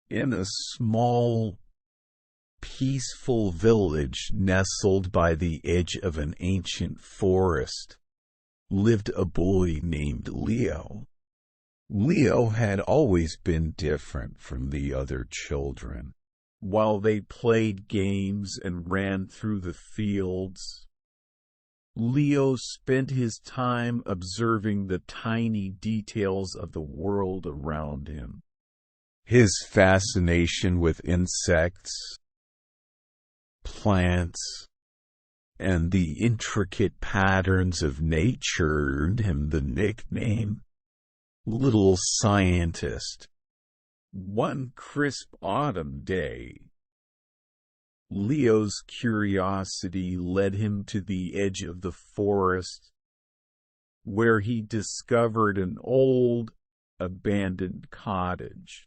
In a small, peaceful village nestled by the edge of an ancient forest, lived a boy named Leo. Leo had always been different from the other children. While they played games and ran through the fields, Leo spent his time observing the tiny details of the world around him. His fascination with insects, plants, and the intricate patterns of nature earned him the nickname Little Scientist. One crisp autumn day, Leo's curiosity led him to the edge of the forest, where he discovered an old, abandoned cottage.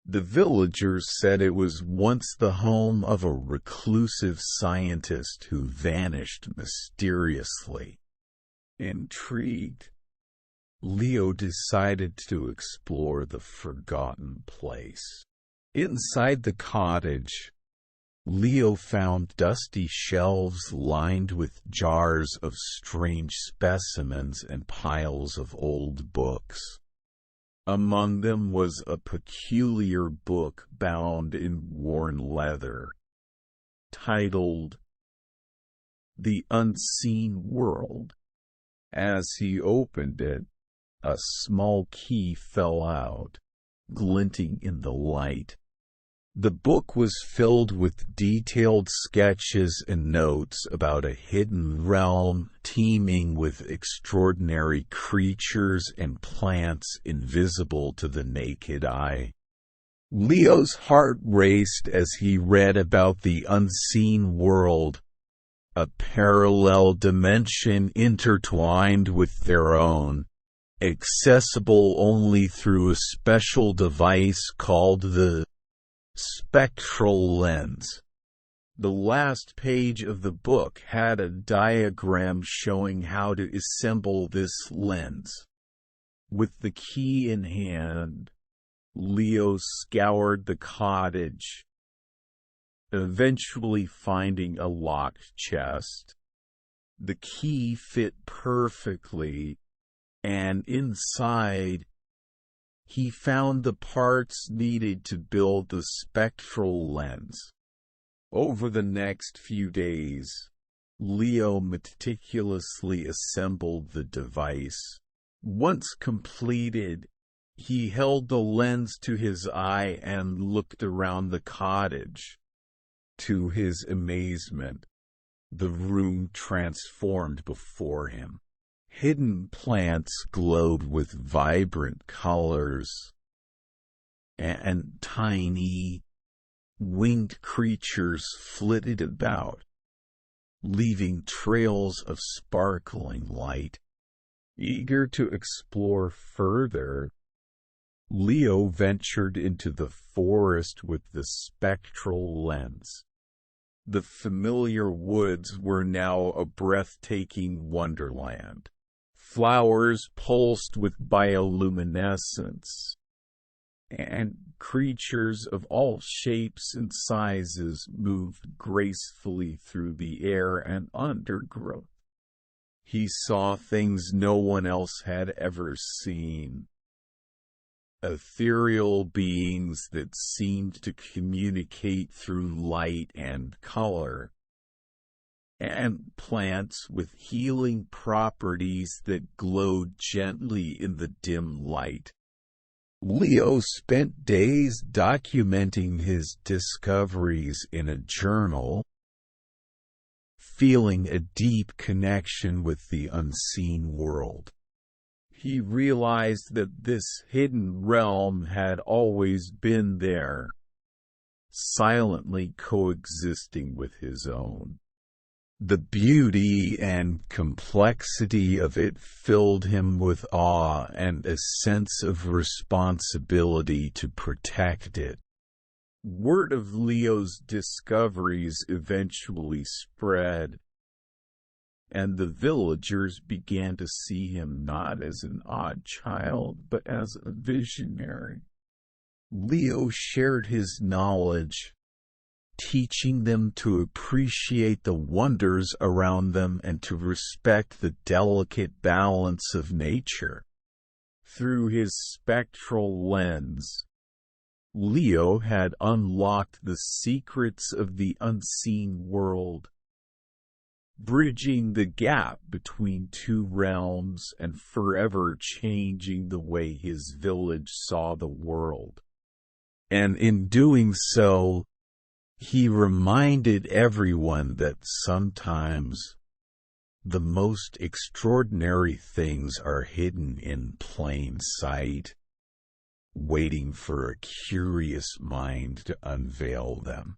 The villagers said it was once the home of a reclusive scientist who vanished mysteriously. Intrigued, Leo decided to explore the forgotten place. Inside the cottage, Leo found dusty shelves lined with jars of strange specimens and piles of old books. Among them was a peculiar book bound in worn leather, titled The Unseen World. As he opened it, a small key fell out, glinting in the light. The book was filled with detailed sketches and notes about a hidden realm teeming with extraordinary creatures and plants invisible to the naked eye. Leo's heart raced as he read about the unseen world, a parallel dimension intertwined with their own, accessible only through a special device called the spectral lens. The last page of the book had a diagram showing how to assemble this lens. With the key in hand, Leo scoured the cottage, eventually finding a locked chest. The key fit perfectly, and inside, he found the parts needed to build the spectral lens. Over the next few days, Leo meticulously assembled the device. Once completed, he held the lens to his eye and looked around the cottage. To his amazement, the room transformed before him. Hidden plants glowed with vibrant colors, and tiny, winged creatures flitted about, leaving trails of sparkling light. Eager to explore further, Leo ventured into the forest with the spectral lens. The familiar woods were now a breathtaking wonderland. Flowers pulsed with bioluminescence, and creatures of all shapes and sizes moved gracefully through the air and undergrowth. He saw things no one else had ever seen. Ethereal beings that seemed to communicate through light and color, and plants with healing properties that glowed gently in the dim light. Leo spent days documenting his discoveries in a journal, feeling a deep connection with the unseen world. He realized that this hidden realm had always been there, silently coexisting with his own. The beauty and complexity of it filled him with awe and a sense of responsibility to protect it. Word of Leo's discoveries eventually spread, and the villagers began to see him not as an odd child, but as a visionary. Leo shared his knowledge, teaching them to appreciate the wonders around them and to respect the delicate balance of nature. Through his spectral lens, Leo had unlocked the secrets of the unseen world, bridging the gap between two realms and forever changing the way his village saw the world. And in doing so, he reminded everyone that sometimes the most extraordinary things are hidden in plain sight, waiting for a curious mind to unveil them.